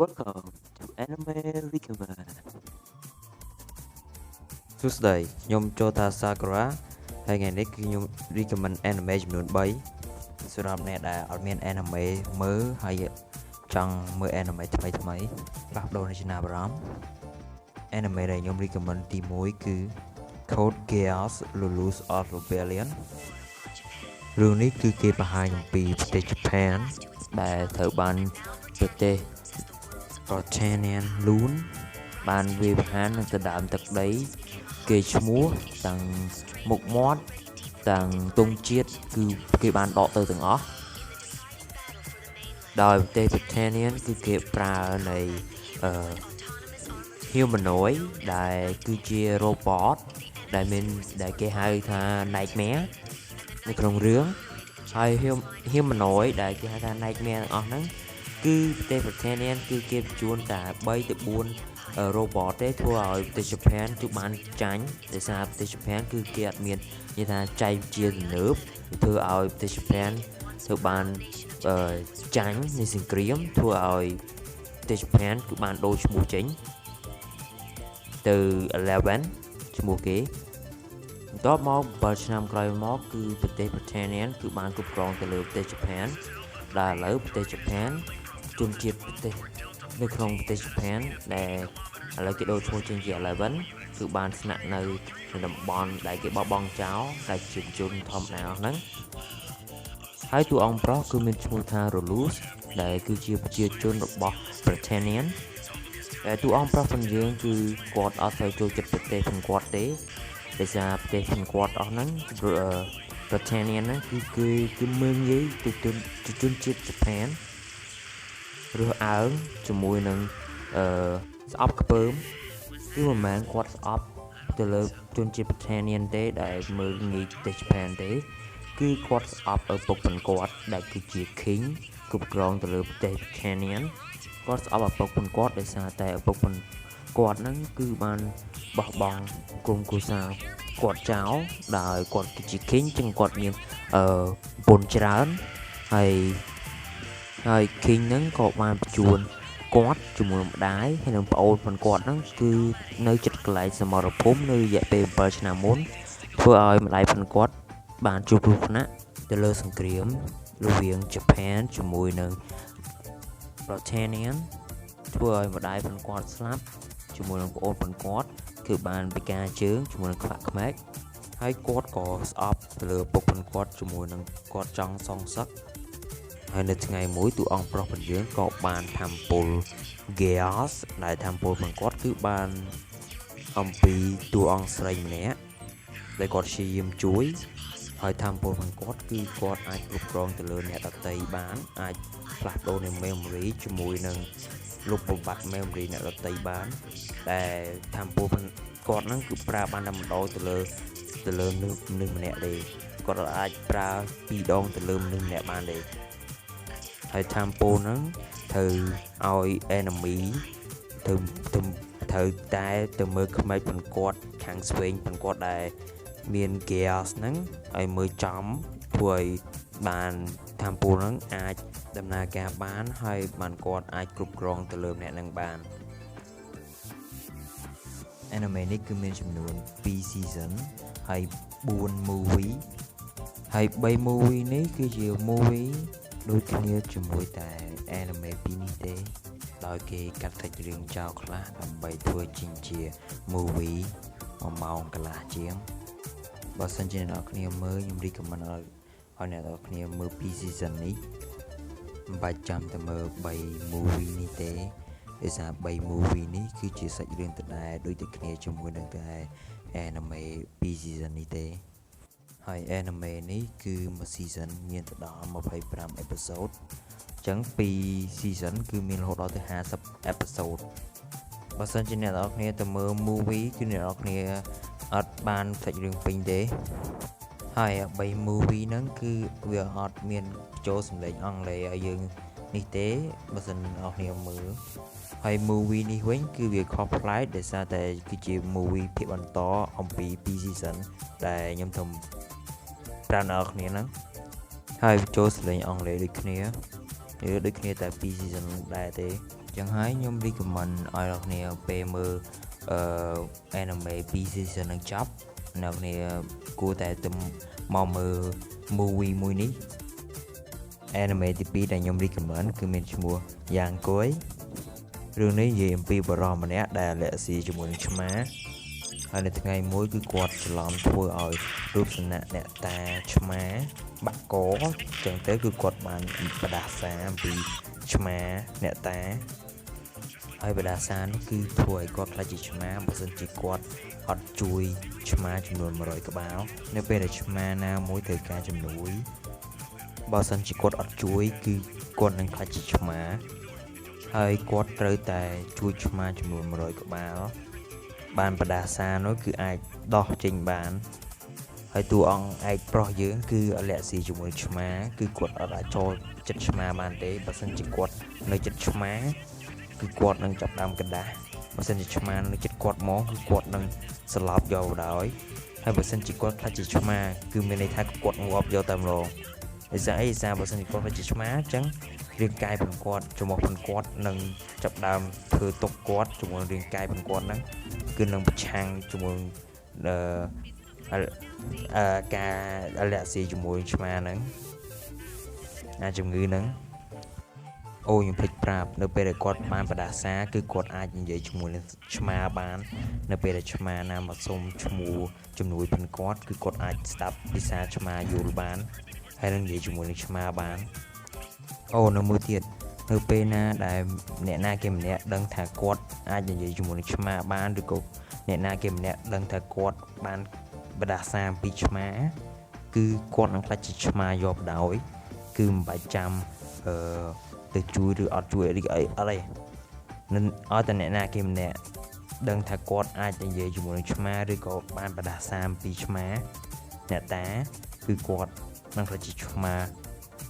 Welcome to Anime Recommend សួស្តីខ្ញុំចូលតា Sakura ហើយថ្ងៃនេះគឺខ្ញុំ recommend anime ចំនួន3សម្រាប់អ្នកដែលអត់មាន anime មើលហើយចង់មើល anime ថ្មីផ្លាស់ប្ដូរនៃចំណាប់អារម្មណ៍ anime ដែលខ្ញុំ recommend ទី1គឺ Code Geass Lulus of Rebellion រឿងនេះគឺគេបង្ហាញអំពីប្រទេស Japan ដែលត្រូវបានប្រទេស Rotanian Loon បានវាយប្រហារនឹងទៅដើមទឹកដីគេឈ្មោះទាំងមុខមាត់ទាំងទង់ជាតិគឺគេបានដកទៅទាំងអស់ដោយប្រទេស Rotanian គឺគេប្រើនៃhumanoid ដែលគឺជា robot ដែលគេហៅថា Nightmare នៅក្នុងរឿងហើយ humanoid ដែលគេហៅថា Nightmare ទាំងអស់ហ្នឹងគឺប្រទេស Britannia គឺគេបញ្ជូនតែ3ទៅ4 robot ទេធ្វើឲ្យប្រទេស Japan គឺបានចាញ់ដោយសារប្រទេស Japan គឺគេអត់មាននិយាយថាចៃជាទំនើបធ្វើឲ្យប្រទេស Japan ត្រូវបានចាញ់នៃសង្គ្រាមធ្វើឲ្យប្រទេស Japan គឺបានដូរឈ្មោះចេញទៅ11ឈ្មោះគេបន្ទាប់មក7ឆ្នាំក្រោយមកគឺប្រទេស Britannia គឺបានគ្រប់គ្រងទៅលើប្រទេស Japan ដែលឥឡូវប្រទេស Japan ជនជាតិប្រទេសនៅក្នុងប្រទេស Japan ដែលឥឡូវគេដូរឈ្មោះចេញជា11គឺបានស្នាក់នៅតំបន់ដែលគេបោះបង់ចោលដែលជាជនធម្មតាហ្នឹងហើយតួអង្គប្រុសគឺមានឈ្មោះថា Rolus ដែលគឺជាប្រជាជនរបស់ Britannian តែតួអង្គប្រុសរបស់យើងគឺគាត់អត់ទៅចូលចិត្តប្រទេសរបស់គាត់ទេដោយសារប្រទេសរបស់គាត់អស់ហ្នឹងBritannian ហ្នឹងគឺមើងងាយទៅជនជាតិ Japan រើសអើងជាមួយនឹងស្អប់ខ្ពើមគឺមិនមែនគាត់ស្អប់ទៅលើជនជាតិ Britannian ទេដែលមើលងាយប្រទេស Japan ទេគឺគាត់ស្អប់ឪពុករបស់គាត់ដែលគឺជា King គ្រប់គ្រងទៅលើប្រទេស Britannian គាត់ស្អប់ឪពុករបស់គាត់ដោយសារតែឪពុករបស់គាត់ហ្នឹងគឺបានបោះបង់ក្រុមគ្រួសារគាត់ចោលដោយគាត់គឺជា King ចឹងគាត់មានប្រពន្ធច្រើនហើយ King ហ្នឹងក៏បានបញ្ជូនគាត់ជាមួយនឹងម្ដាយហើយនឹងប្អូនរបស់គាត់ហ្នឹងគឺនៅជិតកន្លែងសមរភូមិនៅរយៈពេល7ឆ្នាំមុនធ្វើឲ្យម្ដាយរបស់គាត់បានជួបគ្រោះថ្នាក់ទៅលើសង្គ្រាមរវាង Japan ជាមួយនឹង Britannian ធ្វើឲ្យម្ដាយរបស់គាត់ស្លាប់ជាមួយនឹងប្អូនរបស់គាត់គឺបានពិការជើងជាមួយនឹងខ្វាក់ខ្មែកហើយគាត់ក៏ស្អប់ទៅលើឪពុករបស់គាត់ជាមួយនឹងគាត់ចង់សងសឹកហើយនៅថ្ងៃមួយតួអង្គប្រុសរបស់យើងក៏បានធ្វើពល Geass ដែលធ្វើពលរបស់គាត់គឺបានអំពីតួអង្គស្រីម្នាក់ដែលគាត់ព្យាយាមជួយហើយធ្វើពលរបស់គាត់គឺគាត់អាចគ្រប់គ្រងទៅលើអ្នកដទៃបានអាចផ្លាស់ប្ដូរនៃ memory ជាមួយនឹងលុបបំបាត់ memory អ្នកដទៃបានដែលធ្វើពលគាត់ហ្នឹងគឺប្រើបានតែម្ដងទៅលើមនុស្សម្នាក់ទេគាត់អាចប្រើ2ដងទៅលើមនុស្សម្នាក់បានទេហើយធ្វើពលហ្នឹងត្រូវឲ្យ enemy ត្រូវតែទៅមើលក្មេករបស់គាត់ខាងស្វែងរបស់គាត់ដែលមាន Geass ហ្នឹងឲ្យមើលចំធ្វើឲ្យបានធ្វើពលហ្នឹងអាចដំណើរការបានហើយបានគាត់អាចគ្រប់គ្រងទៅលើអ្នកហ្នឹងបាន anime នេះគឺមានចំនួន2 season ហើយ4 movie ហើយ3 movie នេះគឺជា movie ដូចគ្នាជាមួយតែ anime ពីរនេះទេដោយគេកាត់សាច់រឿងចោលខ្លះដើម្បីធ្វើជា movie 1ម៉ោងកន្លះជាងបើសិនជាអ្នកនរគ្នាមើលខ្ញុំ recommend ឲ្យអ្នកនរគ្នាមើល2 season នេះមិនបាច់ចាំតែមើល3 movie នេះទេដោយសារ3 movie នេះគឺជាសាច់រឿងដដែលដូចតែគ្នាជាមួយនឹងតែ anime 2 season នេះទេហើយ anime នេះគឺមួយ season មានទៅដល់25 episode អញ្ចឹង2 season គឺមានរហូតដល់ទៅ50 episode បើសិនជាអ្នកនរគ្នាទៅមើល movie គឺអ្នកនរគ្នាអត់បានសាច់រឿងពេញទេហើយ3 movie ហ្នឹងគឺវាអត់មានចូលសម្លេងអង់គ្លេសឲ្យយើងនេះទេបើសិនអ្នកគ្នាមើលហើយ movie នេះវិញគឺវាខុសប្លែកដោយសារតែគឺជា movie ភាគបន្តអំពី2 season ដែលខ្ញុំធ្វើប្រាប់អ្នកគ្នាហ្នឹងហើយចូលសម្លេងអង់គ្លេសដូចគ្នាដូចគ្នាតែ2 season ដែរទេ chẳng hay nhóm recommend ai đọc nè PM anime PC season nâng chop nào nè của tại tụm màu mơ movie mùi ní anime thì pi đại nhóm recommend cứ mình mua dạng cuối rương ní gì MP bờ rò mà nè đại lệ gì cho muốn chma hay là ngày mỗi cứ quạt làm thua ở rút sinh nè ta chma bắt có chẳng tới cứ quạt bàn và đá xa vì chma nè ta hay bà đá xa nó cứ thua quạt là chỉ chma bà dân chỉ quạt ọt chui chma chùm nôn mà rồi các báo nếu bây là chma nào mỗi thời ca chùm núi bà dân chỉ quạt ọt chui cứ quạt nâng là chỉ chma hay quạt rơi tài chui chma chùm nôn mà rồi các báo bàn bà đá xa nó cứ ai đo trình bàn hay tù ông ai pro dưỡng cứ ở lẹ gì chùm nôn chma cứ quạt ở đã cho chất chma bàn tế bà dân chỉ quạt nơi chất chma cứ quạt nâng chọc đam cái đá bà dân chỉ chma nó chất quạt mó cứ quạt nâng slap vô đói hay bà dân chỉ quạt là chỉ chma cứ mình này thay quạt ngọp vô tầm rồi để giải ra bà dân chỉ quạt là chỉ chma chẳng riêng cài phần quạt cho một phần quạt nâng chọc đam thừa tục quạt cho một riêng cài phần quạt nâng cứ nâng bật trang cho một ca lẹ gì cho một chma nâng chồng ngư nâng ôi những phịch prap nơi bên đây quạt man và đá xa cứ quạt ai như vậy chung mùi chma bán nơi bên đây chma nam mà xông chung núi phần quạt cứ quạt ai stop đi xa chma dù bán hay là vậy chung mùi chma bán ô nó mưa thiệt nơi bên na đại nè na kem nè đăng thả quạt ai như vậy chung mùi chma bán được cục nè na kem nè đăng thả quạt bán và đá xa pi chma cứ quạt năng là chỉ chma dọc đảo cứ 700 từ chui được ọt chui đi ấy ở đây nên ở tại nè na kim nè đừng thà quạt ai chạy về dùng một chma rồi có ban bà đá sam pi chma nè tá cứ quạt năng phải chỉ chma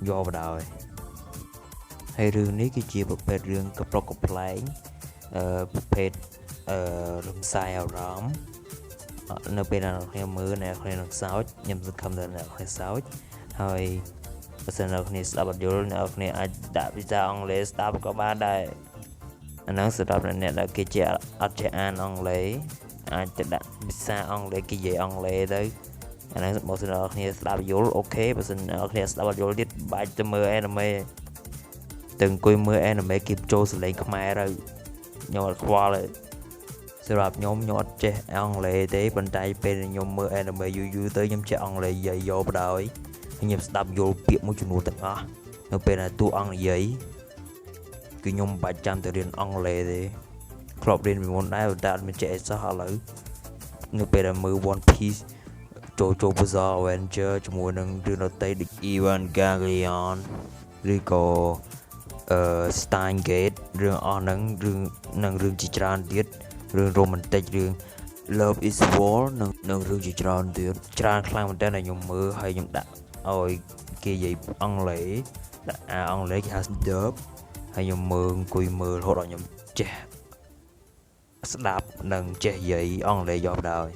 do vào đời hay rương ní cái chia bậc bệt rương cặp lọc cặp lánh bệt rừng sai ở róm nơi bên nào theo mưa nè khoe nó sáu nhầm sự cầm được nè khoe sáu thôi person of this about your of ne ada bisa ongle stop có ba đây anh sẽ đọc này là cái chè an ongle ai sẽ đặt bisa ongle cái gì ongle đấy anh sẽ person of this stop your okay person of this stop your dit bài cho mưa anime từng coi mưa anime kịp trôi sự lấy khmer rồi nhọt qua lại sẽ đọc nhóm nhọt chè ongle đấy bên tay bên nhóm mưa anime vui tới nhóm chè ongle dày vô bắt đầu nhập đập vô việc một chút tận á nó bên là tu ăn giấy cứ nhung 300 từ điền ăn lệ thì club điền mình muốn đá đạt mình chạy sao lỡ nó bên là mưa One Piece cho Bizarre Adventure cho mùa nâng đưa nó tới được Evangelion rồi có Steingate rương nâng rương chỉ tràn tiết rương romantic rương Love is War nâng rương chỉ tràn tiết tràn khăn một tên là nhung mưa hay nhung đặt ôi kia gì ăn lễ ăn lễ cái đớp hay nhom mường cùi mưa hoặc là nhom trẻ đạp nâng trẻ dậy ăn lễ dọc đời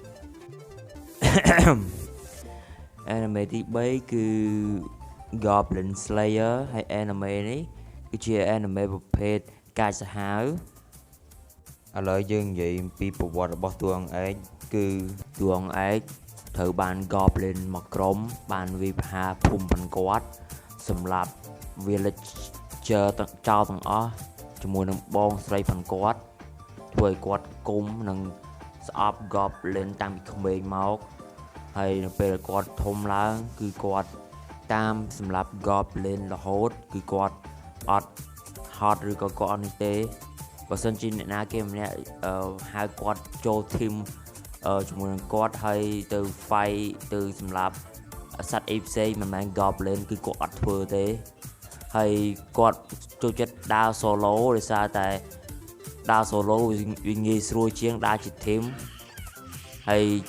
anime thì bây cứ Goblin Slayer hay anime này cái chia anime một page cài xã háo ở lời dương vậy people what about tuồng ấy cứ tuồng ấy thử bàn Goblin mà crom bàn vi hà phum bàn quát sầm lạp village chờ trao tầng ó cho mùi nâng bong sray bàn quát với quát cung nâng sọp Goblin tam bị không bền máu hay nâng bê quát thôm lá cứ quát tam sầm lạp Goblin là hốt cứ quát hot rồi có quát như thế và sân trên này na game này hai quát cho team cho một quad hay từ phay từ sầm lạp sắt FC mà mang Goblin cứ quad thừa thế hay quad cho chất đa solo để sao tại đa solo vì nghi xuôi chiến đa chỉ thêm hay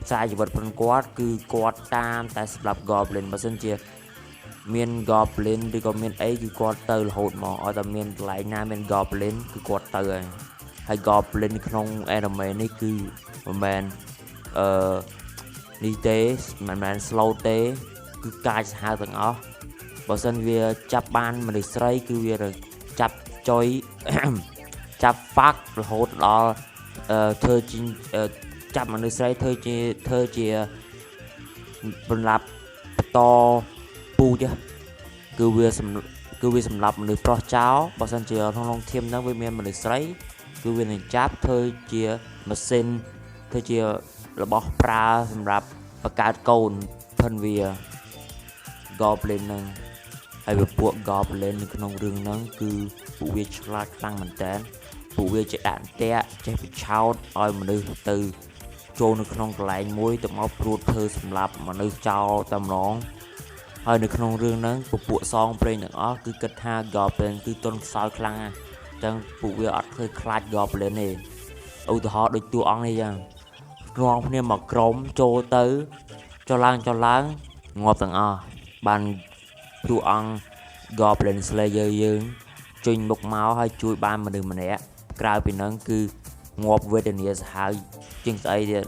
sai chỉ vật phần quad cứ quad tam tại sầm lạp Goblin mà sân chia miền Goblin đi còn miền ấy cứ quad từ là hột mỏ ở tầm miền lại nam miền Goblin cứ quad từ rồi hay Goblin trong anime này cứ man đi tế man slow tế cứ cài hai tầng ó bảo sân về chắp ban mà được xoay cứ về rồi chắp ចុយ ចាប់ fuck រហូតដល់ធ្វើជាចាប់មនុស្សស្រីធ្វើជាបន្លាប់បន្តពូជគឺវាសម្រាប់មនុស្សប្រុសចោលបើសិនជាក្នុងធៀមហ្នឹងវាមានមនុស្សស្រីគឺវានឹងចាប់ធ្វើជាម៉ាស៊ីនធ្វើជារបស់ប្រើសម្រាប់បង្កើតកូនផិនវា Goblin ហ្នឹងហើយពួក Goblin នៅក្នុងរឿងហ្នឹងគឺពួកវាឆ្លាតខ្លាំងមែនតើពួកវាចេះដាក់តាក់ចេះបិឆោតឲ្យមនុស្សទៅចូលនៅក្នុងកន្លែងមួយទៅមកព្រួតធ្វើសម្រាប់មនុស្សចោលតែម្ដងហើយនៅក្នុងរឿងហ្នឹងពួកសងព្រេងទាំងអស់គឺគិតថា Goblin គឺទន់ខ្សោយខ្លាំងណាស់អញ្ចឹងពួកវាអត់ឃើញខ្លាច Goblin ទេឧទាហរណ៍ដូចតួអង្គនេះចឹងនាំគ្នាមកក្រុមចូលទៅចុះឡើងងាប់ទាំងអស់បានតួអង្គ Goblin Slayer យើងចេញមុខមកហើយជួយបានមនុស្សម្នាក់ក្រៅពីហ្នឹងគឺងាប់វេទនាសាហាវជាងស្អីទៀត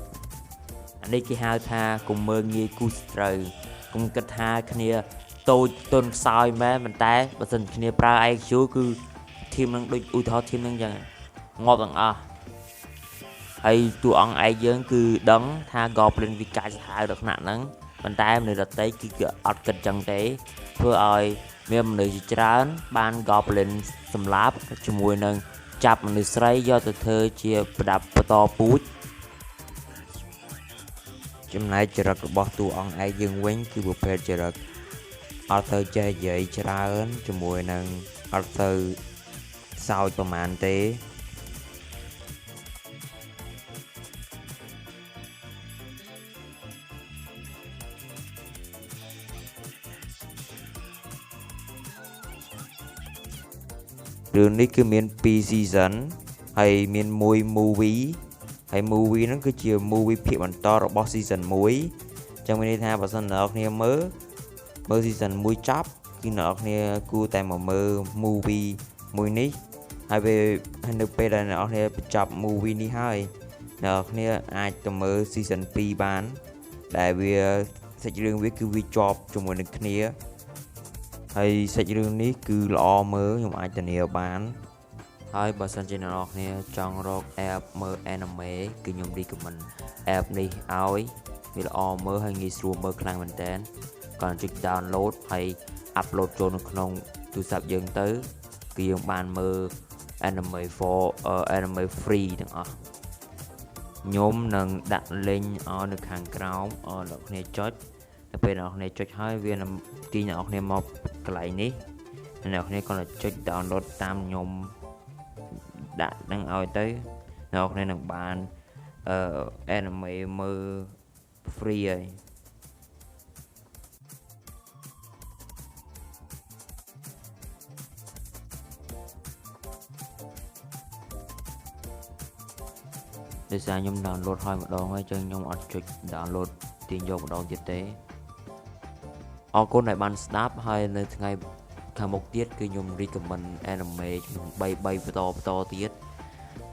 អានេះគេហៅថាកុំមើលងាយគូសត្រូវកុំគិតថាគ្នាតូចទន់ខ្សោយមែនប៉ុន្តែបើសិនគ្នាប្រើ IQ គឺធីមនឹងដូចឧទាហរណ៍ធីមនឹងចឹងងាប់ទាំងអស់ហើយតួអង្គឯងយើងគឺដឹងថា Goblin វាកាចសាហាវដល់ថ្នាក់ហ្នឹងប៉ុន្តែមនុស្សដទៃគឺអត់គិតចឹងទេធ្វើឲ្យមានមនុស្សជាច្រើនបាន Goblin សម្លាប់ជាមួយនឹងចាប់មនុស្សស្រីយកទៅធ្វើជាប្រដាប់បន្តពូជចំណែកចរិតរបស់តួអង្គឯងយើងវិញគឺប្រភេទចរិតអត់ទៅចេះនិយាយច្រើនជាមួយនឹងអត់ទៅសោចប្រហែលទេរឿងនេះគឺមាន2 season ហើយមាន1 movie ហើយ movie ហ្នឹងគឺជា movie ភាគបន្តរបស់ season 1អញ្ចឹងមានន័យថាបើសិនអ្នកនរគ្នាមើល season 1ចប់គឺអ្នកនរគ្នាគួរតែមកមើល movie មួយនេះហើយនៅពេលដែលអ្នកនរគ្នាបញ្ចប់ movie នេះហើយអ្នកនរគ្នាអាចទៅមើល season 2បានដែលវាសាច់រឿងវាគឺវាជាប់ជាមួយនឹងគ្នាហើយសាច់រឿងនេះគឺល្អមើលខ្ញុំអាចធានាបានហើយបើសិនជាអ្នកនរគ្នាចង់រក app មើល anime គឺខ្ញុំ recommend app នេះឲ្យវាល្អមើលហើយងាយស្រួលមើលខ្លាំងមែនតើគាត់ចុច download ហើយ upload ចូលនៅក្នុងទូរស័ព្ទយើងទៅគឺយើងបានមើល anime free ទាំងអស់ខ្ញុំនឹងដាក់ link ឲ្យនៅខាងក្រោមឲ្យអ្នកគ្នាចុចទៅពេលអ្នកគ្នាចុចហើយវានឹងទាញអ្នកគ្នាមកកន្លែងនេះអ្នកគ្នាគាត់ចុច download តាមខ្ញុំដាក់នឹងឲ្យទៅអ្នកគ្នានឹងបាន anime មើល free ហើយដោយសារខ្ញុំ download ហើយម្ដងហើយចឹងខ្ញុំអត់ចុច download ទាញយកម្ដងទៀតទេអរគុណដែលបានស្ដាប់ហើយនៅថ្ងៃខាងមុខទៀតគឺខ្ញុំ recommend anime ចំនួន3បន្តទៀត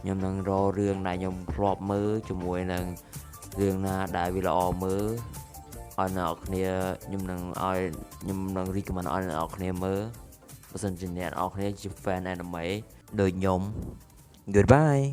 ខ្ញុំនឹងរករឿងដែលខ្ញុំធ្លាប់មើលជាមួយនឹងរឿងណាដែលវាល្អមើលឲ្យអ្នកគ្នាខ្ញុំនឹង recommend ឲ្យអ្នកគ្នាមើលបើសិនជាអ្នកគ្នាជា fan anime ដូចខ្ញុំ Goodbye